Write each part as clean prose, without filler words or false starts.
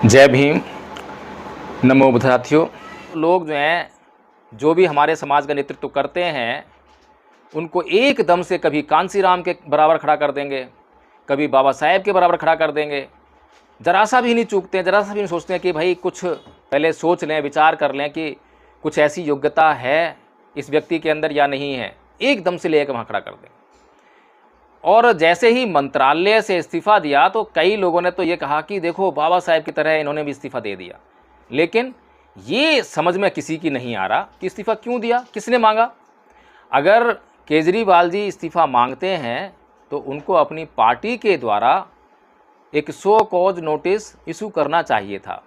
जय भीम। नमो बुद्धार्थियों। लोग जो हैं, जो भी हमारे समाज का नेतृत्व करते हैं, उनको एकदम से कभी कांसीराम के बराबर खड़ा कर देंगे, कभी बाबा साहेब के बराबर खड़ा कर देंगे। ज़रा सा भी नहीं चूकते हैं, ज़रा सा भी नहीं सोचते हैं कि भाई कुछ पहले सोच लें, विचार कर लें कि कुछ ऐसी योग्यता है इस व्यक्ति के अंदर या नहीं है। एकदम से लेकर वहाँ खड़ा कर दें। और जैसे ही मंत्रालय से इस्तीफ़ा दिया तो कई लोगों ने तो ये कहा कि देखो बाबा साहेब की तरह इन्होंने भी इस्तीफ़ा दे दिया। लेकिन ये समझ में किसी की नहीं आ रहा कि इस्तीफ़ा क्यों दिया, किसने मांगा। अगर केजरीवाल जी इस्तीफ़ा मांगते हैं तो उनको अपनी पार्टी के द्वारा एक शो कॉज नोटिस इशू करना चाहिए था।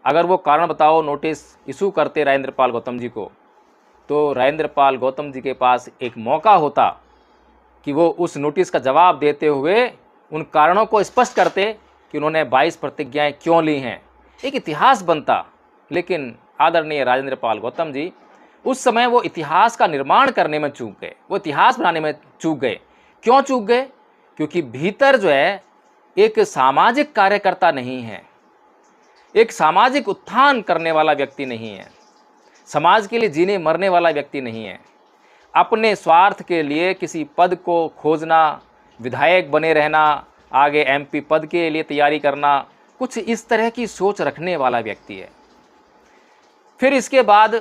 अगर वो कारण बताओ नोटिस इशू करते राजेंद्र पाल गौतम जी को, तो राजेंद्र पाल गौतम जी के पास एक मौका होता कि वो उस नोटिस का जवाब देते हुए उन कारणों को स्पष्ट करते कि उन्होंने 22 प्रतिज्ञाएं क्यों ली हैं। एक इतिहास बनता। लेकिन आदरणीय राजेंद्र पाल गौतम जी उस समय वो इतिहास का निर्माण करने में चूक गए, वो इतिहास बनाने में चूक गए। क्यों चूक गए? क्योंकि भीतर जो है एक सामाजिक कार्यकर्ता नहीं है, एक सामाजिक उत्थान करने वाला व्यक्ति नहीं है, समाज के लिए जीने मरने वाला व्यक्ति नहीं है। अपने स्वार्थ के लिए किसी पद को खोजना, विधायक बने रहना, आगे एमपी पद के लिए तैयारी करना, कुछ इस तरह की सोच रखने वाला व्यक्ति है। फिर इसके बाद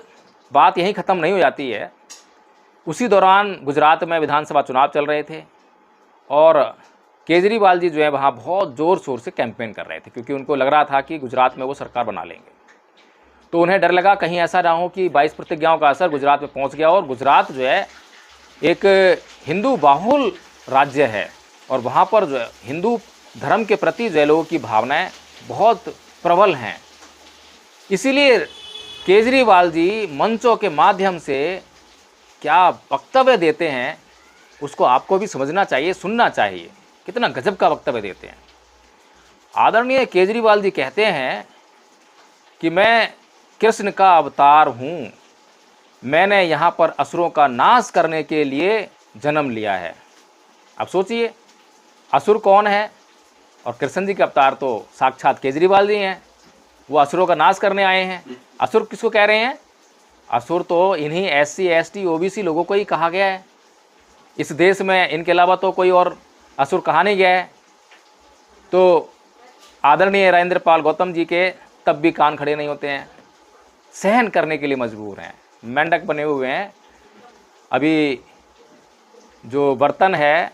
बात यहीं ख़त्म नहीं हो जाती है। उसी दौरान गुजरात में विधानसभा चुनाव चल रहे थे और केजरीवाल जी जो है वहाँ बहुत ज़ोर शोर से कैंपेन कर रहे थे, क्योंकि उनको लग रहा था कि गुजरात में वो सरकार बना लेंगे। तो उन्हें डर लगा कहीं ऐसा ना हो कि 22 प्रतिज्ञाओं का असर गुजरात में पहुंच गया। और गुजरात जो है एक हिंदू बाहुल राज्य है और वहाँ पर जो है हिंदू धर्म के प्रति जो है लोगों की भावनाएं बहुत प्रबल हैं। इसीलिए केजरीवाल जी मंचों के माध्यम से क्या वक्तव्य देते हैं उसको आपको भी समझना चाहिए, सुनना चाहिए। कितना गजब का वक्तव्य देते हैं। आदरणीय केजरीवाल जी कहते हैं कि मैं कृष्ण का अवतार हूँ, मैंने यहाँ पर असुरों का नाश करने के लिए जन्म लिया है। अब सोचिए, असुर कौन है? और कृष्ण जी के अवतार तो साक्षात केजरीवाल जी हैं। वो असुरों का नाश करने आए हैं। असुर किसको कह रहे हैं? असुर तो इन्हीं SC ST OBC लोगों को ही कहा गया है। इस देश में इनके अलावा तो कोई और असुर कहा नहीं गया है। तो आदरणीय राजेंद्र पाल गौतम जी के तब भी कान खड़े नहीं होते हैं, सहन करने के लिए मजबूर हैं, मेंढक बने हुए हैं। अभी जो बर्तन है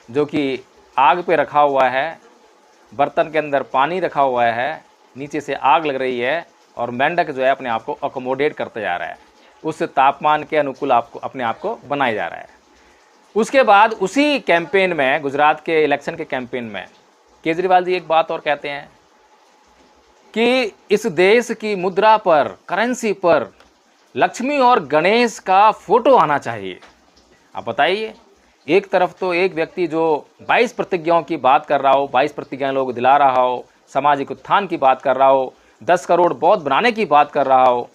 जो कि आग पे रखा हुआ है, बर्तन के अंदर पानी रखा हुआ है, नीचे से आग लग रही है और मेंढक जो है अपने आप को अकोमोडेट करते जा रहा है, उस तापमान के अनुकूल अपने आप को बनाए जा रहा है। उसके बाद उसी कैंपेन में, गुजरात के इलेक्शन के कैंपेन में, केजरीवाल जी एक बात और कहते हैं कि इस देश की मुद्रा पर, करेंसी पर लक्ष्मी और गणेश का फोटो आना चाहिए। आप बताइए, एक तरफ तो एक व्यक्ति जो 22 प्रतिज्ञाओं की बात कर रहा हो, 22 प्रतिज्ञाएं लोग दिला रहा हो, सामाजिक उत्थान की बात कर रहा हो, 10 करोड़ बौद्ध बनाने की बात कर रहा हो,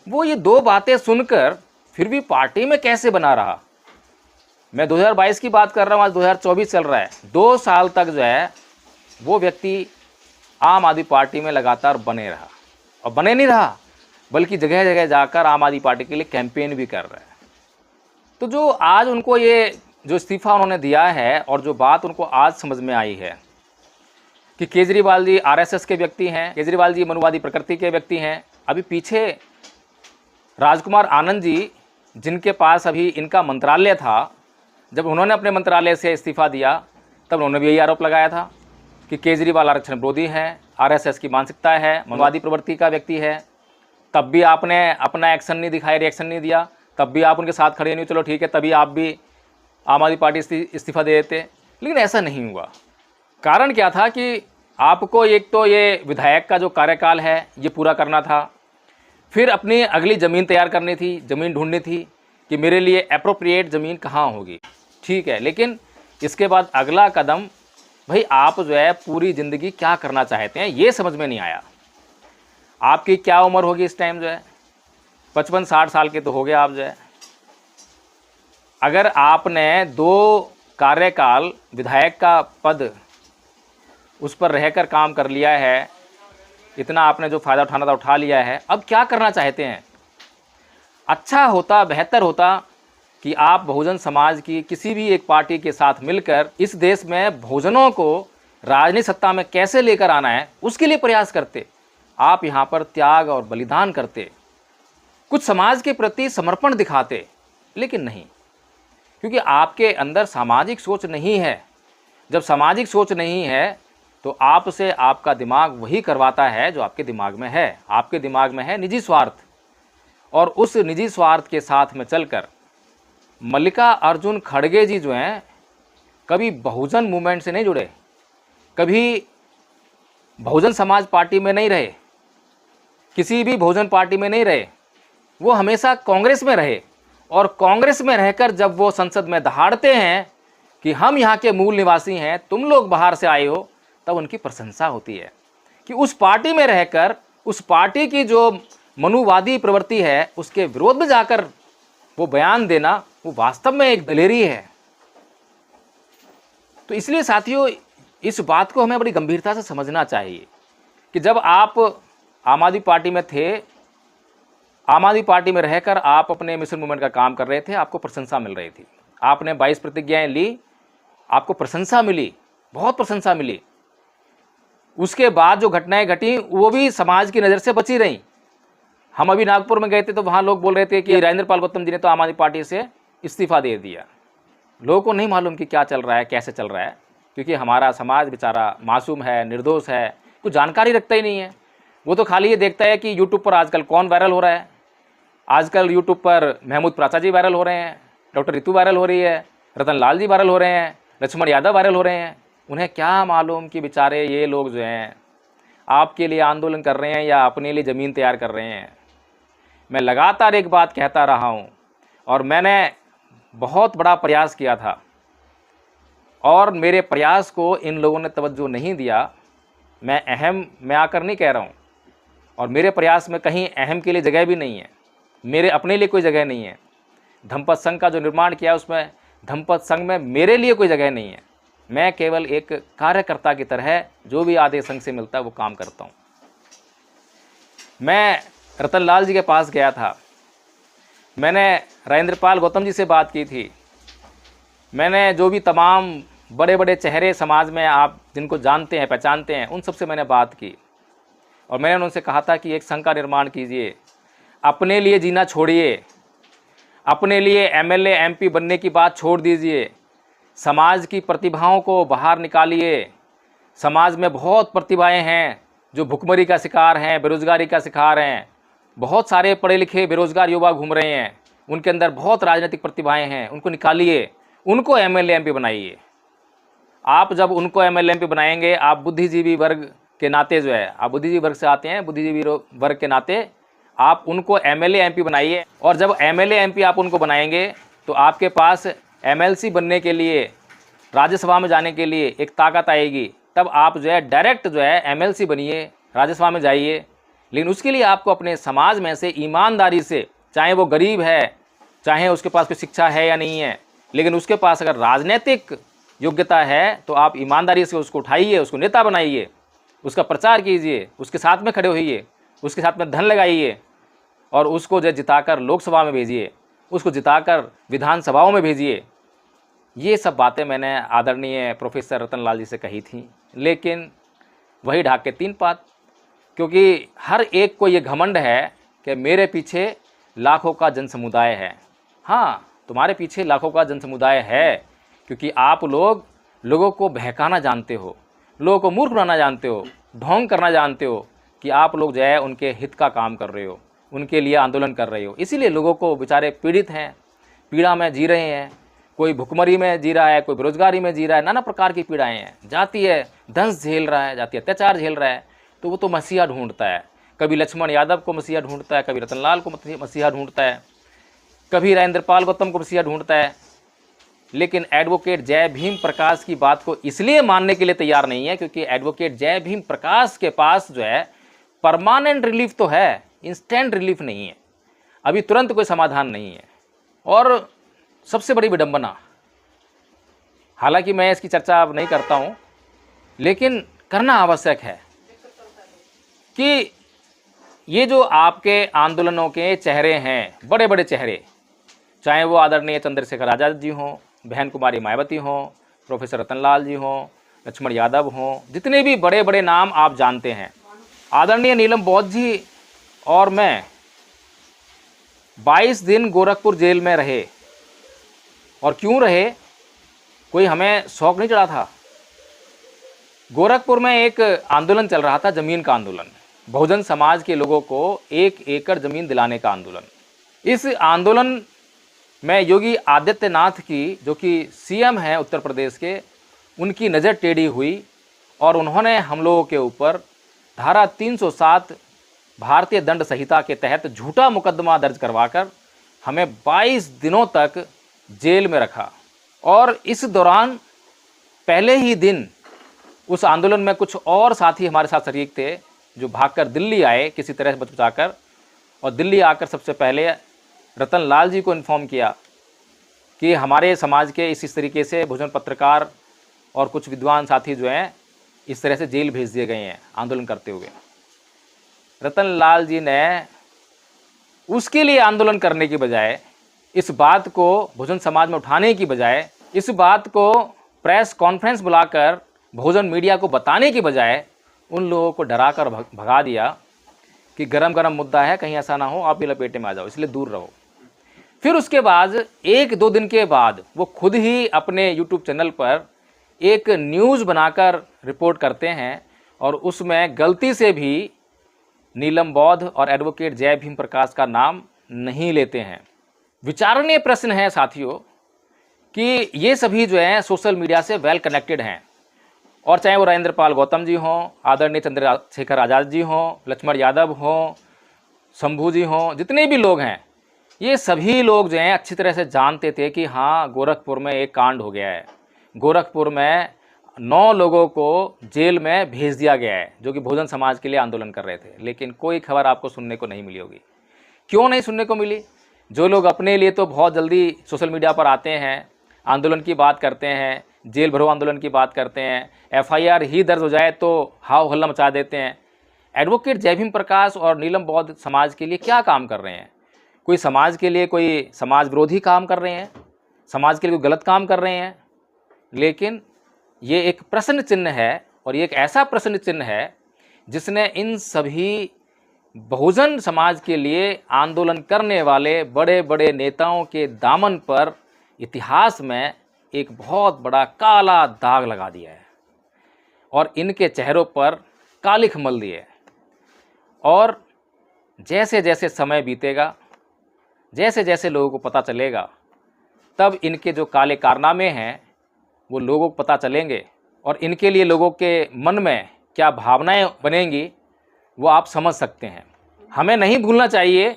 वो ये दो बातें सुनकर फिर भी पार्टी में कैसे बना रहा? मैं 2022 की बात कर रहा हूँ, आज 2024 चल रहा है। 2 साल तक जो है वो व्यक्ति आम आदमी पार्टी में लगातार बने रहा, और बने नहीं रहा बल्कि जगह जगह जाकर आम आदमी पार्टी के लिए कैंपेन भी कर रहा है। तो जो आज उनको ये जो इस्तीफ़ा उन्होंने दिया है और जो बात उनको आज समझ में आई है कि केजरीवाल जी RSS के व्यक्ति हैं, केजरीवाल जी मनुवादी प्रकृति के व्यक्ति हैं। अभी पीछे राजकुमार आनंद जी, जिनके पास अभी इनका मंत्रालय था, जब उन्होंने अपने मंत्रालय से इस्तीफ़ा दिया तब उन्होंने भी यही आरोप लगाया था कि केजरीवाल आरक्षण विरोधी हैं, RSS की मानसिकता है, मनुवादी प्रवृत्ति का व्यक्ति है। तब भी आपने अपना एक्शन नहीं दिखाया, रिएक्शन नहीं दिया, तब भी आप उनके साथ खड़े नहीं। चलो ठीक है, तभी आप भी आम आदमी पार्टी इस्तीफ़ा दे देते। लेकिन ऐसा नहीं हुआ। कारण क्या था कि आपको एक तो ये विधायक का जो कार्यकाल है ये पूरा करना था, फिर अपनी अगली ज़मीन तैयार करनी थी, ज़मीन ढूंढनी थी कि मेरे लिए एप्रोप्रिएट ज़मीन कहाँ होगी। ठीक है, लेकिन इसके बाद अगला कदम, भाई आप जो है पूरी ज़िंदगी क्या करना चाहते हैं ये समझ में नहीं आया। आपकी क्या उम्र होगी इस टाइम? जो है 55-60 साल के तो हो गए आप जो है। अगर आपने 2 कार्यकाल विधायक का पद उस पर रहकर काम कर लिया है इतना आपने जो फ़ायदा उठाना था उठा लिया है, अब क्या करना चाहते हैं? अच्छा होता, बेहतर होता कि आप बहुजन समाज की किसी भी एक पार्टी के साथ मिलकर इस देश में बहुजनों को राजनीतिक सत्ता में कैसे लेकर आना है उसके लिए प्रयास करते। आप यहाँ पर त्याग और बलिदान करते, कुछ समाज के प्रति समर्पण दिखाते, लेकिन नहीं, क्योंकि आपके अंदर सामाजिक सोच नहीं है। जब सामाजिक सोच नहीं है तो आपसे आपका दिमाग वही करवाता है जो आपके दिमाग में है। आपके दिमाग में है निजी स्वार्थ, और उस निजी स्वार्थ के साथ में चलकर मल्लिका अर्जुन खड़गे जी जो हैं कभी बहुजन मूवमेंट से नहीं जुड़े, कभी बहुजन समाज पार्टी में नहीं रहे, किसी भी बहुजन पार्टी में नहीं रहे। वो हमेशा कांग्रेस में रहे, और कांग्रेस में रहकर जब वो संसद में दहाड़ते हैं कि हम यहाँ के मूल निवासी हैं, तुम लोग बाहर से आए हो, तब उनकी प्रशंसा होती है। कि उस पार्टी में रहकर उस पार्टी की जो मनुवादी प्रवृत्ति है उसके विरोध में जाकर वो बयान देना, वो वास्तव में एक दलेरी है। तो इसलिए साथियों, इस बात को हमें बड़ी गंभीरता से समझना चाहिए कि जब आप आम आदमी पार्टी में थे, आम आदमी पार्टी में रहकर आप अपने मिशन मूवमेंट का काम कर रहे थे, आपको प्रशंसा मिल रही थी। आपने 22 प्रतिज्ञाएं ली, आपको प्रशंसा मिली, बहुत प्रशंसा मिली। उसके बाद जो घटनाएं घटी वो भी समाज की नज़र से बची रहीं। हम अभी नागपुर में गए थे तो वहाँ लोग बोल रहे थे कि राजेंद्र पाल गौतम जी ने तो आम आदमी पार्टी से इस्तीफा दे दिया। लोगों को नहीं मालूम कि क्या चल रहा है, कैसे चल रहा है, क्योंकि हमारा समाज बेचारा मासूम है, निर्दोष है, कुछ जानकारी रखता ही नहीं है। वो तो खाली ये देखता है कि यूट्यूब पर आजकल कौन वायरल हो रहा है। आजकल यूट्यूब पर महमूद प्राचा जी वायरल हो रहे हैं, डॉक्टर रितु वायरल हो रही है, रतन लाल जी वायरल हो रहे हैं, लक्ष्मण यादव वायरल हो रहे हैं। उन्हें क्या मालूम कि बेचारे ये लोग जो हैं आपके लिए आंदोलन कर रहे हैं या अपने लिए ज़मीन तैयार कर रहे हैं। मैं लगातार एक बात कहता रहा हूँ, और मैंने बहुत बड़ा प्रयास किया था, और मेरे प्रयास को इन लोगों ने तवज्जो नहीं दिया। मैं आकर नहीं कह रहा हूँ, और मेरे प्रयास में कहीं अहम के लिए जगह भी नहीं है, मेरे अपने लिए कोई जगह नहीं है। धम्मपद संघ का जो निर्माण किया उसमें धम्मपद संघ में मेरे लिए कोई जगह नहीं है। मैं केवल एक कार्यकर्ता की तरह जो भी आदेश संघ से मिलता है वो काम करता हूँ। मैं रतन लाल जी के पास गया था, मैंने राजेंद्र पाल गौतम जी से बात की थी, मैंने जो भी तमाम बड़े बड़े चेहरे समाज में आप जिनको जानते हैं, पहचानते हैं, उन सब से मैंने बात की, और मैंने उनसे कहा था कि एक संघ का निर्माण कीजिए, अपने लिए जीना छोड़िए, अपने लिए एमएलए एमपी बनने की बात छोड़ दीजिए, समाज की प्रतिभाओं को बाहर निकालिए। समाज में बहुत प्रतिभाएं हैं जो भुखमरी का शिकार हैं, बेरोजगारी का शिकार हैं। बहुत सारे पढ़े लिखे बेरोजगार युवा घूम रहे हैं, उनके अंदर बहुत राजनीतिक प्रतिभाएं हैं, उनको निकालिए, उनको एमएलए एमपी बनाइए। आप जब उनको एमएलए एमपी बनाएंगे, आप बुद्धिजीवी वर्ग के नाते जो है, आप बुद्धिजीवी वर्ग से आते हैं, बुद्धिजीवी वर्ग के नाते आप उनको एमएलए एमपी बनाइए, और जब एमएलए एमपी आप उनको बनाएंगे तो आपके पास एमएलसी बनने के लिए, राज्यसभा में जाने के लिए एक ताकत आएगी। तब आप जो है डायरेक्ट जो है एमएलसी बनिए, राज्यसभा में जाइए। लेकिन उसके लिए आपको अपने समाज में से ईमानदारी से, चाहे वो गरीब है, चाहे उसके पास कोई शिक्षा है या नहीं है, लेकिन उसके पास अगर राजनीतिक योग्यता है तो आप ईमानदारी से उसको उठाइए, उसको नेता बनाइए, उसका प्रचार कीजिए, उसके साथ में खड़े होइए, उसके साथ में धन लगाइए, और उसको जो जिताकर लोकसभा में भेजिए, उसको जिताकर विधानसभाओं में भेजिए। ये सब बातें मैंने आदरणीय प्रोफेसर रतन लाल जी से कही थी, लेकिन वही ढाक के तीन पात, क्योंकि हर एक को ये घमंड है कि मेरे पीछे लाखों का जनसमुदाय है। हाँ, तुम्हारे पीछे लाखों का जनसमुदाय है, क्योंकि आप लोगों को बहकाना जानते हो, लोगों को मूर्ख बनाना जानते हो, ढोंग करना जानते हो कि आप लोग जो है उनके हित का काम कर रहे हो, उनके लिए आंदोलन कर रहे हो। इसीलिए लोगों को बेचारे पीड़ित हैं, पीड़ा में जी रहे हैं। कोई भुखमरी में जी रहा है, कोई बेरोजगारी में जी रहा है, नाना प्रकार की पीड़ाएं हैं, जाती है दंश झेल रहा है, जाती अत्याचार झेल रहा है। तो वो तो मसीहा ढूंढता है, कभी लक्ष्मण यादव को मसीहा ढूंढता है, कभी रतनलाल को मसीहा ढूंढता है, कभी राजेंद्र पाल गौतम को मसीहा ढूंढता है। लेकिन एडवोकेट जय भीम प्रकाश की बात को इसलिए मानने के लिए तैयार नहीं है क्योंकि एडवोकेट जय भीम प्रकाश के पास जो है परमानेंट रिलीफ तो है, इंस्टेंट रिलीफ नहीं है, अभी तुरंत कोई समाधान नहीं है। और सबसे बड़ी विडंबना, हालांकि मैं इसकी चर्चा अब नहीं करता हूं, लेकिन करना आवश्यक है कि ये जो आपके आंदोलनों के चेहरे हैं, बड़े बड़े चेहरे, चाहे वो आदरणीय चंद्रशेखर आज़ाद जी हों, बहन कुमारी मायावती हों, प्रोफेसर रतनलाल जी हों, लक्ष्मण यादव हों, जितने भी बड़े बड़े नाम आप जानते हैं, आदरणीय नीलम बौद्ध जी और मैं 22 दिन गोरखपुर जेल में रहे। और क्यों रहे? कोई हमें शौक नहीं चढ़ा था। गोरखपुर में एक आंदोलन चल रहा था, ज़मीन का आंदोलन, बहुजन समाज के लोगों को 1 एकड़ ज़मीन दिलाने का आंदोलन। इस आंदोलन में योगी आदित्यनाथ की, जो कि सीएम हैं उत्तर प्रदेश के, उनकी नज़र टेढ़ी हुई और उन्होंने हम लोगों के ऊपर धारा 307 भारतीय दंड संहिता के तहत झूठा मुकदमा दर्ज करवाकर हमें 22 दिनों तक जेल में रखा। और इस दौरान पहले ही दिन उस आंदोलन में कुछ और साथी हमारे साथ शरीक थे, जो भागकर दिल्ली आए किसी तरह से बचाकर, और दिल्ली आकर सबसे पहले रतनलाल जी को इन्फॉर्म किया कि हमारे समाज के इस तरीके से भोजन पत्रकार और कुछ विद्वान साथी जो हैं इस तरह से जेल भेज दिए गए हैं आंदोलन करते हुए। रतनलाल जी ने उसके लिए आंदोलन करने की बजाय, इस बात को बहुजन समाज में उठाने की बजाय, इस बात को प्रेस कॉन्फ्रेंस बुलाकर बहुजन मीडिया को बताने की बजाय उन लोगों को डरा कर भगा दिया कि गरम गरम मुद्दा है, कहीं ऐसा ना हो आप भी लपेटे में आ जाओ, इसलिए दूर रहो। फिर उसके बाद 1-2 दिन के बाद वो खुद ही अपने यूट्यूब चैनल पर एक न्यूज़ बनाकर रिपोर्ट करते हैं और उसमें गलती से भी नीलम बौद्ध और एडवोकेट जय भीम प्रकाश का नाम नहीं लेते हैं। विचारणीय प्रश्न है साथियों कि ये सभी जो हैं सोशल मीडिया से वेल कनेक्टेड हैं, और चाहे वो राजेंद्र पाल गौतम जी हों, आदरणीय चंद्रशेखर आज़ाद जी हों, लक्ष्मण यादव हों, शंभू जी हों, जितने भी लोग हैं, ये सभी लोग जो हैं अच्छी तरह से जानते थे कि हाँ, गोरखपुर में एक कांड हो गया है, गोरखपुर में 9 लोगों को जेल में भेज दिया गया है जो कि बहुजन समाज के लिए आंदोलन कर रहे थे। लेकिन कोई खबर आपको सुनने को नहीं मिली होगी। क्यों नहीं सुनने को मिली? जो लोग अपने लिए तो बहुत जल्दी सोशल मीडिया पर आते हैं, आंदोलन की बात करते हैं, जेल भरो आंदोलन की बात करते हैं, एफआईआर ही दर्ज हो जाए तो हाव हल्ला मचा देते हैं। एडवोकेट जय भीम प्रकाश और नीलम बौद्ध समाज के लिए क्या काम कर रहे हैं? कोई समाज के लिए कोई समाज विरोधी काम कर रहे हैं, समाज के लिए कोई गलत काम कर रहे हैं? लेकिन ये एक प्रश्न चिन्ह है, और ये एक ऐसा प्रश्न चिन्ह है जिसने इन सभी बहुजन समाज के लिए आंदोलन करने वाले बड़े बड़े नेताओं के दामन पर इतिहास में एक बहुत बड़ा काला दाग लगा दिया है और इनके चेहरों पर कालिख मल दिए। और जैसे जैसे समय बीतेगा, जैसे जैसे लोगों को पता चलेगा, तब इनके जो काले कारनामे हैं वो लोगों को पता चलेंगे, और इनके लिए लोगों के मन में क्या भावनाएं बनेंगी वो आप समझ सकते हैं। हमें नहीं भूलना चाहिए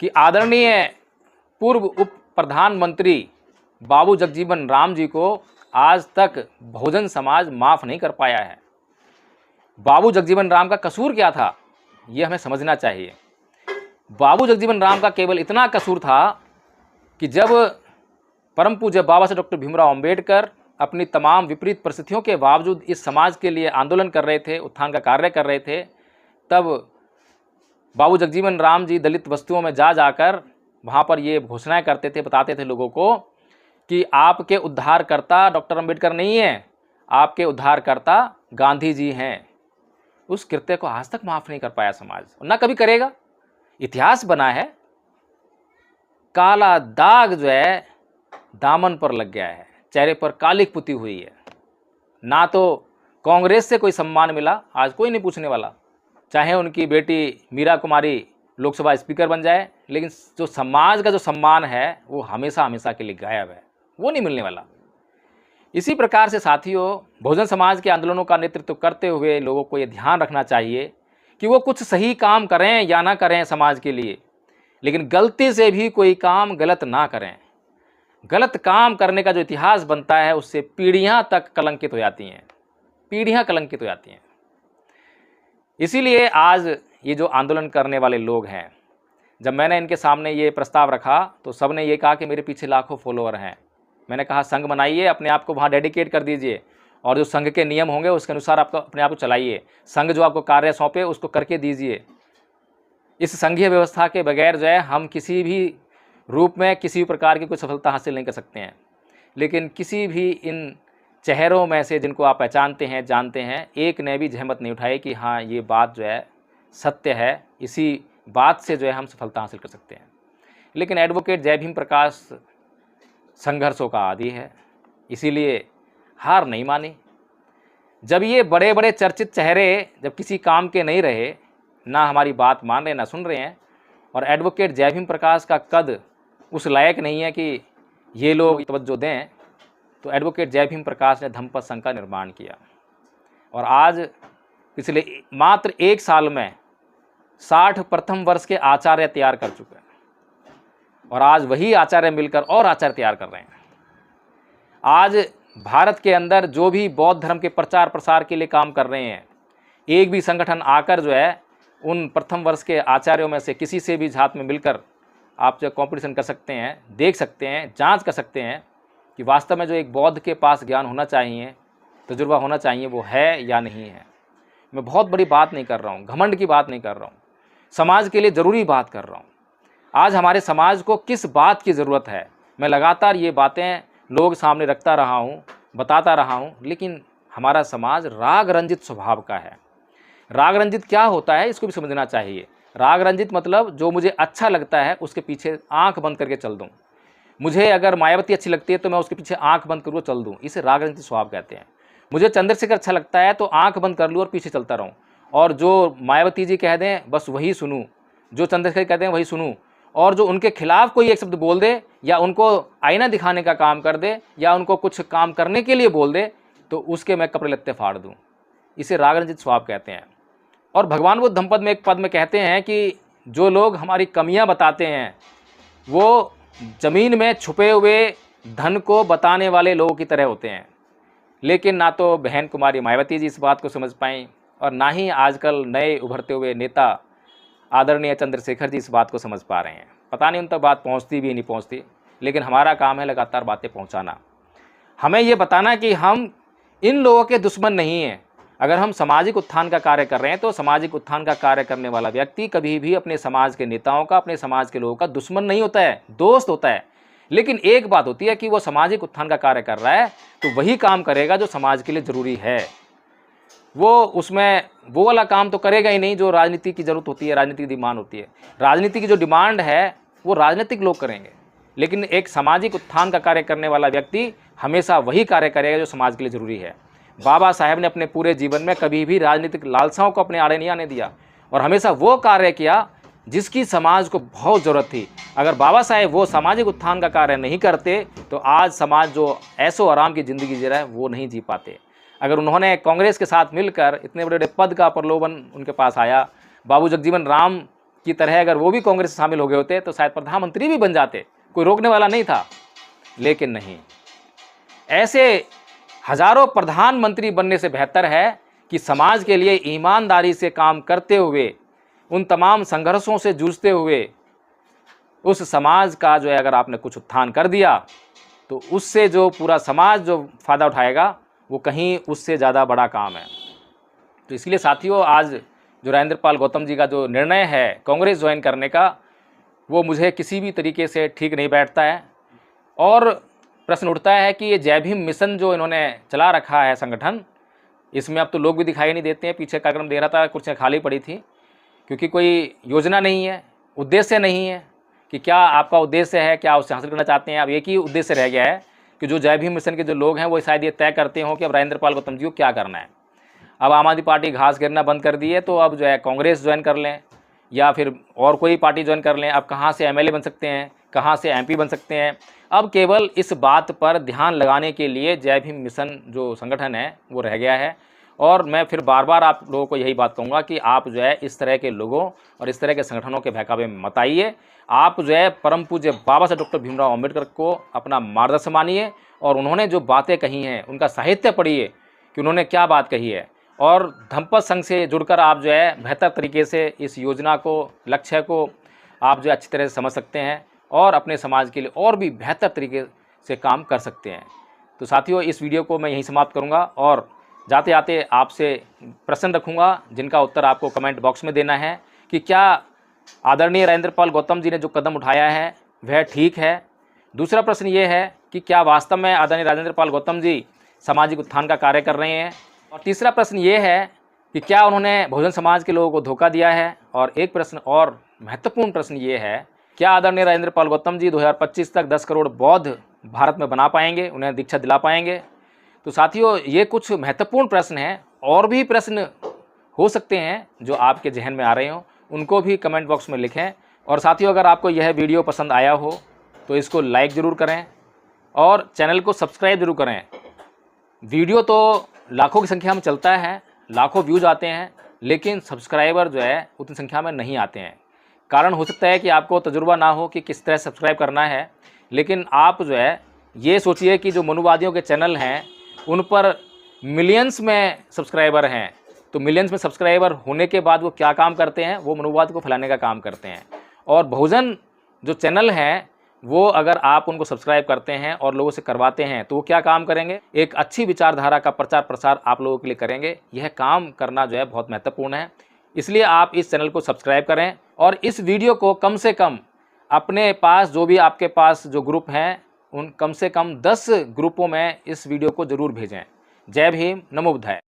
कि आदरणीय पूर्व उप प्रधानमंत्री बाबू जगजीवन राम जी को आज तक बहुजन समाज माफ़ नहीं कर पाया है। बाबू जगजीवन राम का कसूर क्या था, ये हमें समझना चाहिए। बाबू जगजीवन राम का केवल इतना कसूर था कि जब परम पूज्य बाबा साहब डॉक्टर भीमराव अंबेडकर अपनी तमाम विपरीत परिस्थितियों के बावजूद इस समाज के लिए आंदोलन कर रहे थे, उत्थान का कार्य कर रहे थे, तब बाबू जगजीवन राम जी दलित बस्तियों में जाकर वहाँ पर ये घोषणाएं करते थे, बताते थे लोगों को कि आपके उद्धारकर्ता डॉक्टर अंबेडकर नहीं है, आपके उद्धारकर्ता गांधी जी हैं। उस कृत्य को आज तक माफ़ नहीं कर पाया समाज, और ना कभी करेगा। इतिहास बना है, काला दाग जो है दामन पर लग गया है, चेहरे पर कालिख पुती हुई है। ना तो कांग्रेस से कोई सम्मान मिला, आज कोई नहीं पूछने वाला, चाहे उनकी बेटी मीरा कुमारी लोकसभा स्पीकर बन जाए, लेकिन जो समाज का जो सम्मान है वो हमेशा हमेशा के लिए गायब है, वो नहीं मिलने वाला। इसी प्रकार से साथियों, बहुजन समाज के आंदोलनों का नेतृत्व करते हुए लोगों को ये ध्यान रखना चाहिए कि वो कुछ सही काम करें या ना करें समाज के लिए, लेकिन गलती से भी कोई काम गलत ना करें। गलत काम करने का जो इतिहास बनता है उससे पीढ़ियां तक कलंकित हो जाती हैं, पीढ़ियां कलंकित हो जाती हैं। इसीलिए आज ये जो आंदोलन करने वाले लोग हैं, जब मैंने इनके सामने ये प्रस्ताव रखा तो सबने ये कहा कि मेरे पीछे लाखों फॉलोअर हैं। मैंने कहा संघ बनाइए, अपने आप को वहाँ डेडिकेट कर दीजिए और जो संघ के नियम होंगे उसके अनुसार आपको अपने आप को चलाइए। संघ जो आपको कार्य सौंपे उसको करके दीजिए। इस संघीय व्यवस्था के बगैर जो है हम किसी भी रूप में किसी भी प्रकार की कोई सफलता हासिल नहीं कर सकते हैं। लेकिन किसी भी इन चेहरों में से जिनको आप पहचानते हैं, जानते हैं, एक ने भी जहमत नहीं उठाई कि हाँ ये बात जो है सत्य है, इसी बात से जो है हम सफलता हासिल कर सकते हैं। लेकिन एडवोकेट जय भीम प्रकाश संघर्षों का आदी है, इसीलिए हार नहीं मानी। जब ये बड़े बड़े चर्चित चेहरे जब किसी काम के नहीं रहे, ना हमारी बात मान रहे ना सुन रहे हैं, और एडवोकेट जय भीम प्रकाश का कद उस लायक नहीं है कि ये लोग तवज्जो दें, तो एडवोकेट जय भीम प्रकाश ने धम्मपद संघ का निर्माण किया। और आज पिछले मात्र 1 साल में 60 प्रथम वर्ष के आचार्य तैयार कर चुके हैं, और आज वही आचार्य मिलकर और आचार्य तैयार कर रहे हैं। आज भारत के अंदर जो भी बौद्ध धर्म के प्रचार प्रसार के लिए काम कर रहे हैं, एक भी संगठन आकर जो है उन प्रथम वर्ष के आचार्यों में से किसी से भी झात में मिलकर आप जो कंपटीशन कर सकते हैं, देख सकते हैं, जांच कर सकते हैं कि वास्तव में जो एक बौद्ध के पास ज्ञान होना चाहिए, तजुर्बा होना चाहिए, वो है या नहीं है। मैं बहुत बड़ी बात नहीं कर रहा हूँ, घमंड की बात नहीं कर रहा हूँ, समाज के लिए ज़रूरी बात कर रहा हूँ। आज हमारे समाज को किस बात की ज़रूरत है, मैं लगातार ये बातें लोग सामने रखता रहा हूँ, बताता रहा हूँ, लेकिन हमारा समाज राग रंजित स्वभाव का है। राग रंजित क्या होता है इसको भी समझना चाहिए। राग रंजित मतलब जो मुझे अच्छा लगता है उसके पीछे आंख बंद करके चल दूं। मुझे अगर मायावती अच्छी लगती है तो मैं उसके पीछे आंख बंद करके चल दूं, इसे राग रंजित स्वभाव कहते हैं। मुझे चंद्रशेखर अच्छा लगता है तो आंख बंद कर लूँ और पीछे चलता रहूँ, और जो मायावती जी कह दें बस वही सुनूँ, जो चंद्रशेखर कहते हैं वही सुनूँ, और जो उनके खिलाफ कोई एक शब्द बोल दे या उनको आईना दिखाने का काम कर दे या उनको कुछ काम करने के लिए बोल दे तो उसके मैं कपड़े लत्ते फाड़ दूँ, इसे राग रंजित स्वभाव कहते हैं। और भगवान बुद्ध धम्मपद में एक पद में कहते हैं कि जो लोग हमारी कमियां बताते हैं वो ज़मीन में छुपे हुए धन को बताने वाले लोगों की तरह होते हैं। लेकिन ना तो बहन कुमारी मायावती जी इस बात को समझ पाएँ और ना ही आजकल नए उभरते हुए नेता आदरणीय चंद्रशेखर जी इस बात को समझ पा रहे हैं। पता नहीं उन तक बात पहुंचती भी नहीं पहुंचती, लेकिन हमारा काम है लगातार बातें पहुंचाना। हमें ये बताना कि हम इन लोगों के दुश्मन नहीं हैं। अगर हम सामाजिक उत्थान का कार्य कर रहे हैं तो सामाजिक उत्थान का कार्य करने वाला व्यक्ति कभी भी अपने समाज के नेताओं का, अपने समाज के लोगों का दुश्मन नहीं होता है, दोस्त होता है। लेकिन एक बात होती है कि वो सामाजिक उत्थान का कार्य कर रहा है तो वही काम करेगा जो समाज के लिए ज़रूरी है। वो उसमें वो वाला काम तो करेगा ही नहीं जो राजनीति की ज़रूरत होती है, राजनीति की डिमांड होती है। राजनीति की जो डिमांड है वो राजनीतिक लोग करेंगे, लेकिन एक सामाजिक उत्थान का कार्य करने वाला व्यक्ति हमेशा वही कार्य करेगा जो समाज के लिए ज़रूरी है। बाबा साहेब ने अपने पूरे जीवन में कभी भी राजनीतिक लालसाओं को अपने आड़े नहीं आने दिया और हमेशा वो कार्य किया जिसकी समाज को बहुत ज़रूरत थी। अगर बाबा साहेब वो सामाजिक उत्थान का कार्य नहीं करते तो आज समाज जो ऐशो आराम की ज़िंदगी जी रहा है वो नहीं जी पाते। अगर उन्होंने कांग्रेस के साथ मिलकर इतने बड़े बड़े पद का प्रलोभन उनके पास आया, बाबू जगजीवन राम की तरह अगर वो भी कांग्रेस से शामिल हो गए होते तो शायद प्रधानमंत्री भी बन जाते, कोई रोकने वाला नहीं था। लेकिन नहीं, ऐसे हजारों प्रधानमंत्री बनने से बेहतर है कि समाज के लिए ईमानदारी से काम करते हुए, उन तमाम संघर्षों से जूझते हुए उस समाज का जो है अगर आपने कुछ उत्थान कर दिया तो उससे जो पूरा समाज जो फ़ायदा उठाएगा वो कहीं उससे ज़्यादा बड़ा काम है। तो इसलिए साथियों, आज जो राजेंद्र पाल गौतम जी का जो निर्णय है कांग्रेस ज्वाइन करने का, वो मुझे किसी भी तरीके से ठीक नहीं बैठता है। और प्रश्न उठता है कि ये जय भीम मिशन जो इन्होंने चला रखा है संगठन, इसमें अब तो लोग भी दिखाई नहीं देते हैं। पीछे कार्यक्रम दे रहा था, कुर्सियाँ खाली पड़ी थी, क्योंकि कोई योजना नहीं है, उद्देश्य नहीं है कि क्या आपका उद्देश्य है, क्या उससे हासिल करना चाहते हैं। अब एक ही उद्देश्य रह गया है कि जो जय भीम मिशन के जो लोग हैं वो शायद ये तय करते हों कि अब राजेंद्र पाल गौतम जी को क्या करना है। अब आम आदमी पार्टी घास गिरना बंद कर दी है तो अब जो है कांग्रेस ज्वाइन कर लें या फिर और कोई पार्टी ज्वाइन कर लें। अब कहाँ से एमएलए बन सकते हैं, कहाँ से एमपी बन सकते हैं। अब केवल इस बात पर ध्यान लगाने के लिए जय भीम मिशन जो संगठन है वो रह गया है। और मैं फिर बार बार आप लोगों को यही बात कहूँगा कि आप जो है इस तरह के लोगों और इस तरह के संगठनों के बहकावे में मत आइए। आप जो है परम पूज्य बाबा साहब डॉक्टर भीमराव अम्बेडकर को अपना मार्गदर्शन मानिए और उन्होंने जो बातें कही हैं उनका साहित्य पढ़िए कि उन्होंने क्या बात कही है। और धम्मपद संघ से जुड़कर आप जो है बेहतर तरीके से इस योजना को, लक्ष्य को आप जो अच्छी तरह से समझ सकते हैं और अपने समाज के लिए और भी बेहतर तरीके से काम कर सकते हैं। तो साथियों, इस वीडियो को मैं यहीं समाप्त करूँगा और जाते जाते आपसे प्रश्न रखूँगा जिनका उत्तर आपको कमेंट बॉक्स में देना है कि क्या आदरणीय राजेंद्रपाल गौतम जी ने जो कदम उठाया है वह ठीक है। दूसरा प्रश्न ये है कि क्या वास्तव में आदरणीय राजेंद्रपाल गौतम जी सामाजिक उत्थान का कार्य कर रहे हैं। और तीसरा प्रश्न ये है कि क्या उन्होंने बहुजन समाज के लोगों को धोखा दिया है। और एक प्रश्न और महत्वपूर्ण प्रश्न ये है, क्या आदरणीय राजेंद्रपाल गौतम जी 2025 तक 10 करोड़ बौद्ध भारत में बना पाएंगे, उन्हें दीक्षा दिला पाएंगे। तो साथियों, ये कुछ महत्वपूर्ण प्रश्न हैं, और भी प्रश्न हो सकते हैं जो आपके जहन में आ रहे हों, उनको भी कमेंट बॉक्स में लिखें। और साथियों, अगर आपको यह वीडियो पसंद आया हो तो इसको लाइक ज़रूर करें और चैनल को सब्सक्राइब जरूर करें। वीडियो तो लाखों की संख्या में चलता है, लाखों व्यूज़ आते हैं, लेकिन सब्सक्राइबर जो है उतनी संख्या में नहीं आते हैं। कारण हो सकता है कि आपको तजुर्बा ना हो कि किस तरह सब्सक्राइब करना है, लेकिन आप जो है ये सोचिए कि जो मनुवादियों के चैनल हैं उन पर मिलियंस में सब्सक्राइबर हैं। तो मिलियंस में सब्सक्राइबर होने के बाद वो क्या काम करते हैं, वो मनुवाद को फैलाने का काम करते हैं। और बहुजन जो चैनल हैं वो अगर आप उनको सब्सक्राइब करते हैं और लोगों से करवाते हैं तो वो क्या काम करेंगे, एक अच्छी विचारधारा का प्रचार प्रसार आप लोगों के लिए करेंगे। यह काम करना जो है बहुत महत्वपूर्ण है, इसलिए आप इस चैनल को सब्सक्राइब करें और इस वीडियो को कम से कम अपने पास जो भी आपके पास जो ग्रुप हैं उन कम से कम 10 ग्रुपों में इस वीडियो को ज़रूर भेजें। जय भीम, नमो बुद्धाय।